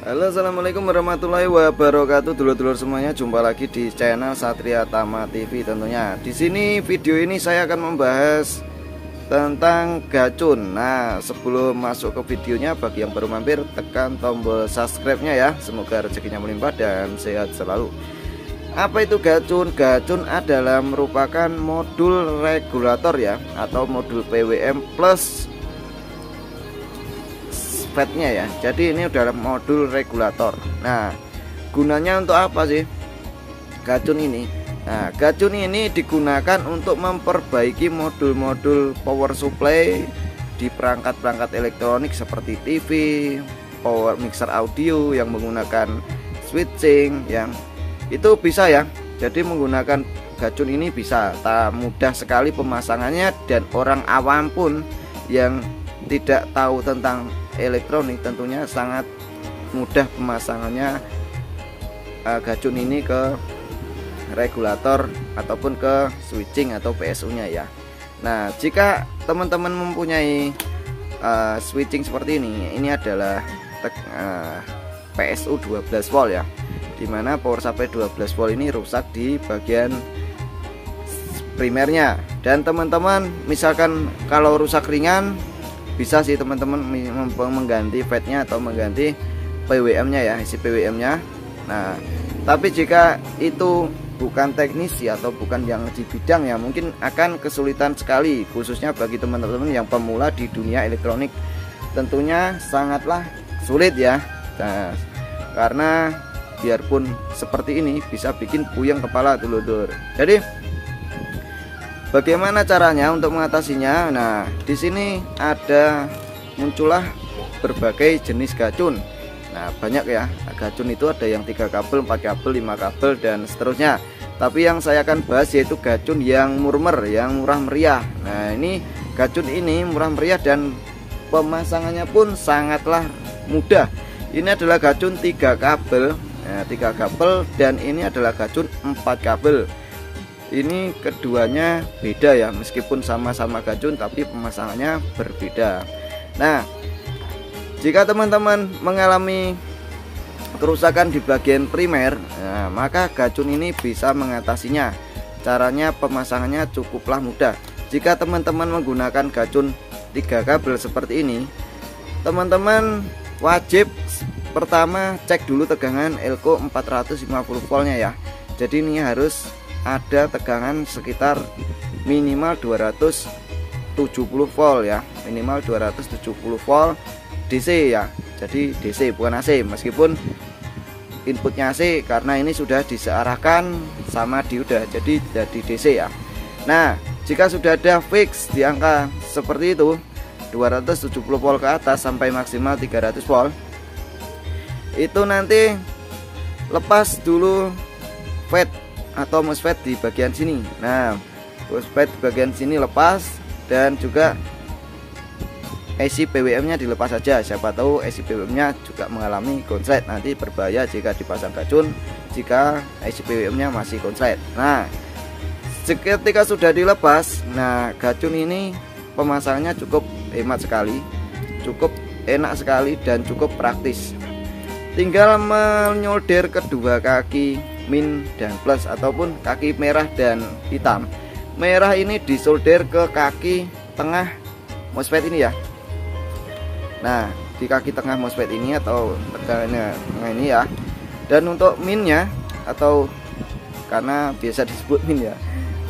Halo, assalamualaikum warahmatullahi wabarakatuh, dulur-dulur semuanya. Jumpa lagi di channel Satria Tama TV tentunya. Di sini video ini saya akan membahas tentang gacun. Nah, sebelum masuk ke videonya, bagi yang baru mampir, tekan tombol subscribe-nya ya. Semoga rezekinya melimpah dan sehat selalu. Apa itu gacun? Gacun adalah merupakan modul regulator ya, atau modul PWM plus FET-nya ya. Jadi ini udah modul regulator. Nah, gunanya untuk apa sih gacun ini? Nah, gacun ini digunakan untuk memperbaiki modul-modul power supply di perangkat-perangkat elektronik seperti TV, power mixer audio yang menggunakan switching yang itu bisa ya. Jadi menggunakan gacun ini bisa, tak mudah sekali pemasangannya, dan orang awam pun yang tidak tahu tentang elektronik tentunya sangat mudah pemasangannya gacun ini ke regulator ataupun ke switching atau PSU nya ya. Nah, jika teman-teman mempunyai switching seperti ini adalah PSU 12 volt ya, dimana power supply 12 volt ini rusak di bagian primernya. Dan teman-teman misalkan kalau rusak ringan, bisa sih teman-teman mengganti FET-nya atau mengganti PWM-nya ya, isi PWM-nya. Nah, tapi jika itu bukan teknisi atau bukan yang di bidang ya, mungkin akan kesulitan sekali, khususnya bagi teman-teman yang pemula di dunia elektronik. Tentunya sangatlah sulit ya. Nah, karena biarpun seperti ini bisa bikin puyeng kepala dulur-dulur. Jadi bagaimana caranya untuk mengatasinya? Nah, di sini muncullah berbagai jenis gacun. Nah, banyak ya. Gacun itu ada yang 3 kabel, 4 kabel, 5 kabel dan seterusnya. Tapi yang saya akan bahas yaitu gacun yang murmer, yang murah meriah. Nah, ini gacun ini murah meriah dan pemasangannya pun sangatlah mudah. Ini adalah gacun 3 kabel. Nah, 3 kabel, dan ini adalah gacun 4 kabel. Ini keduanya beda ya, meskipun sama-sama gacun tapi pemasangannya berbeda. Nah, jika teman-teman mengalami kerusakan di bagian primer, nah, maka gacun ini bisa mengatasinya. Caranya pemasangannya cukuplah mudah. Jika teman-teman menggunakan gacun 3 kabel seperti ini, teman-teman wajib pertama cek dulu tegangan elko 450 voltnya ya. Jadi ini harus ada tegangan sekitar minimal 270 volt ya, minimal 270 volt DC ya. Jadi DC bukan AC, meskipun inputnya AC karena ini sudah disearahkan sama dioda, jadi DC ya. Nah, jika sudah ada fix di angka seperti itu 270 volt ke atas sampai maksimal 300 volt, itu nanti lepas dulu FET atau MOSFET di bagian sini. Nah, MOSFET di bagian sini lepas, dan juga IC PWM nya dilepas saja. Siapa tahu IC PWM nya juga mengalami konslet, nanti berbahaya jika dipasang gacun jika IC PWM nya masih konslet. Nah, ketika sudah dilepas, nah gacun ini pemasangannya cukup hemat sekali, cukup enak sekali, dan cukup praktis. Tinggal menyolder kedua kaki min dan plus, ataupun kaki merah dan hitam. Merah ini disolder ke kaki tengah MOSFET ini ya. Nah, di kaki tengah MOSFET ini atau tegangannya tengah ini ya. Dan untuk minnya, atau karena biasa disebut min ya,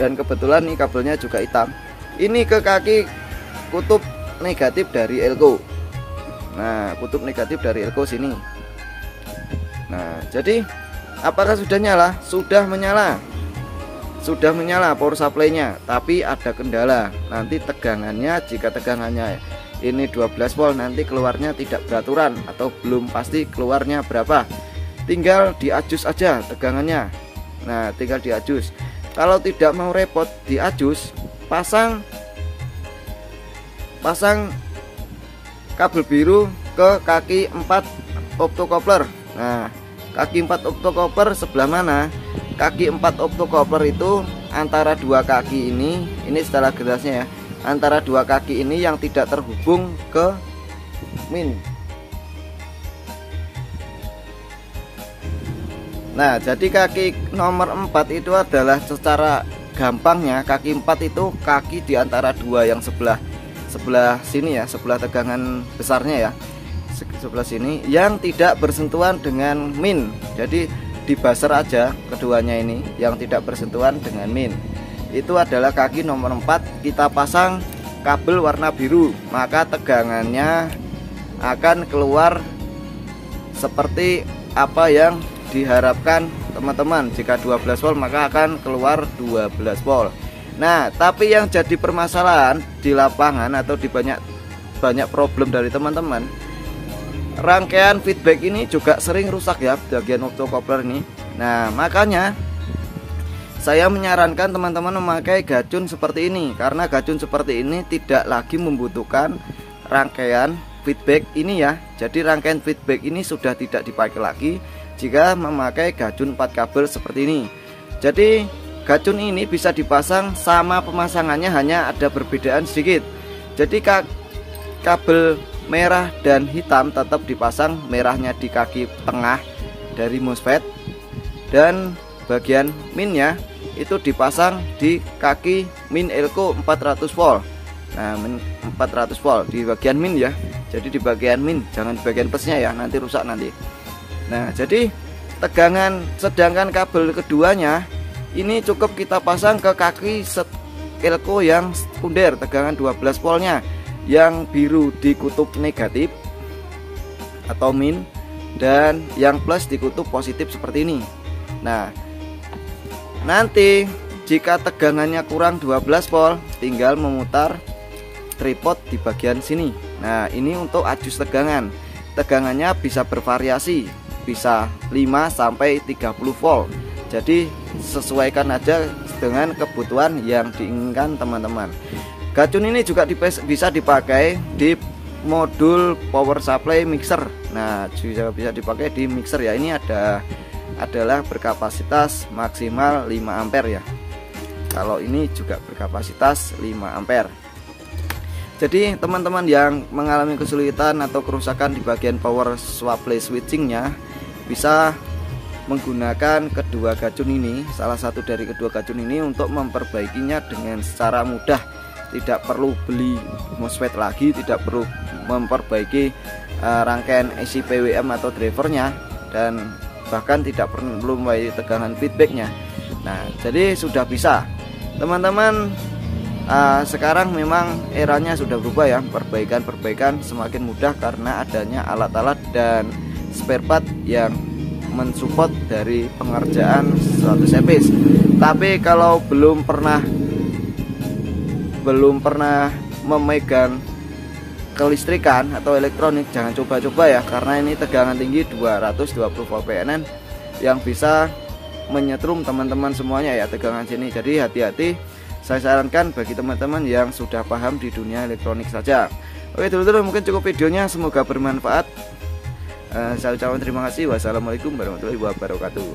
dan kebetulan nih kabelnya juga hitam, ini ke kaki kutub negatif dari elko. Nah, kutub negatif dari elko sini. Nah, jadi apakah sudah nyala? Sudah menyala. Sudah menyala power supply-nya, tapi ada kendala. Nanti tegangannya, jika tegangannya ini 12 volt, nanti keluarnya tidak beraturan atau belum pasti keluarnya berapa. Tinggal diajus aja tegangannya. Nah, tinggal diajus. Kalau tidak mau repot diajus, pasang kabel biru ke kaki 4 optocoupler. Nah, kaki 4 optocoupler sebelah mana? Kaki 4 optocoupler itu antara dua kaki ini setelah gelasnya ya, antara dua kaki ini yang tidak terhubung ke min. Nah, jadi kaki nomor 4 itu adalah secara gampangnya kaki 4 itu kaki di antara dua yang sebelah sini ya, sebelah tegangan besarnya ya, sebelah sini yang tidak bersentuhan dengan min. Jadi di buzzer aja keduanya ini yang tidak bersentuhan dengan min. Itu adalah kaki nomor 4. Kita pasang kabel warna biru, maka tegangannya akan keluar seperti apa yang diharapkan teman-teman. Jika 12 volt maka akan keluar 12 volt. Nah, tapi yang jadi permasalahan di lapangan atau di banyak problem dari teman-teman, rangkaian feedback ini juga sering rusak ya, bagian optocoupler ini. Nah, makanya saya menyarankan teman-teman memakai gacun seperti ini, karena gacun seperti ini tidak lagi membutuhkan rangkaian feedback ini ya. Jadi rangkaian feedback ini sudah tidak dipakai lagi jika memakai gacun 4 kabel seperti ini. Jadi gacun ini bisa dipasang sama, pemasangannya hanya ada perbedaan sedikit. Jadi kabel merah dan hitam tetap dipasang, merahnya di kaki tengah dari MOSFET dan bagian minnya itu dipasang di kaki min elko 400 volt. Nah, min 400 volt di bagian min ya. Jadi di bagian min, jangan di bagian plusnya ya, nanti rusak nanti. Nah, jadi tegangan, sedangkan kabel keduanya ini cukup kita pasang ke kaki elko yang sekunder, tegangan 12 voltnya, yang biru di kutub negatif atau min dan yang plus di kutub positif seperti ini. Nah, nanti jika tegangannya kurang 12 volt tinggal memutar tripod di bagian sini. Nah, ini untuk adjust tegangan. Tegangannya bisa bervariasi, bisa 5 sampai 30 volt. Jadi sesuaikan aja dengan kebutuhan yang diinginkan teman-teman. Gacun ini juga bisa dipakai di modul power supply mixer. Nah, juga bisa dipakai di mixer ya. Ini adalah berkapasitas maksimal 5 ampere ya. Kalau ini juga berkapasitas 5 ampere. Jadi teman-teman yang mengalami kesulitan atau kerusakan di bagian power supply switchingnya bisa menggunakan kedua gacun ini, salah satu dari kedua gacun ini untuk memperbaikinya dengan secara mudah. Tidak perlu beli MOSFET lagi, tidak perlu memperbaiki rangkaian IC PWM atau drivernya, dan bahkan tidak perlu membayar tegangan feedbacknya. Nah, jadi sudah bisa teman-teman. Sekarang memang eranya sudah berubah ya, perbaikan semakin mudah karena adanya alat-alat dan spare part yang mensupport dari pengerjaan suatu service. Tapi kalau belum pernah memegang kelistrikan atau elektronik, jangan coba-coba ya, karena ini tegangan tinggi 220 volt PNN yang bisa menyetrum teman-teman semuanya ya, tegangan sini. Jadi hati-hati, saya sarankan bagi teman-teman yang sudah paham di dunia elektronik saja. Oke dulu-dulu, mungkin cukup videonya, semoga bermanfaat. Saya ucapkan terima kasih. Wassalamualaikum warahmatullahi wabarakatuh.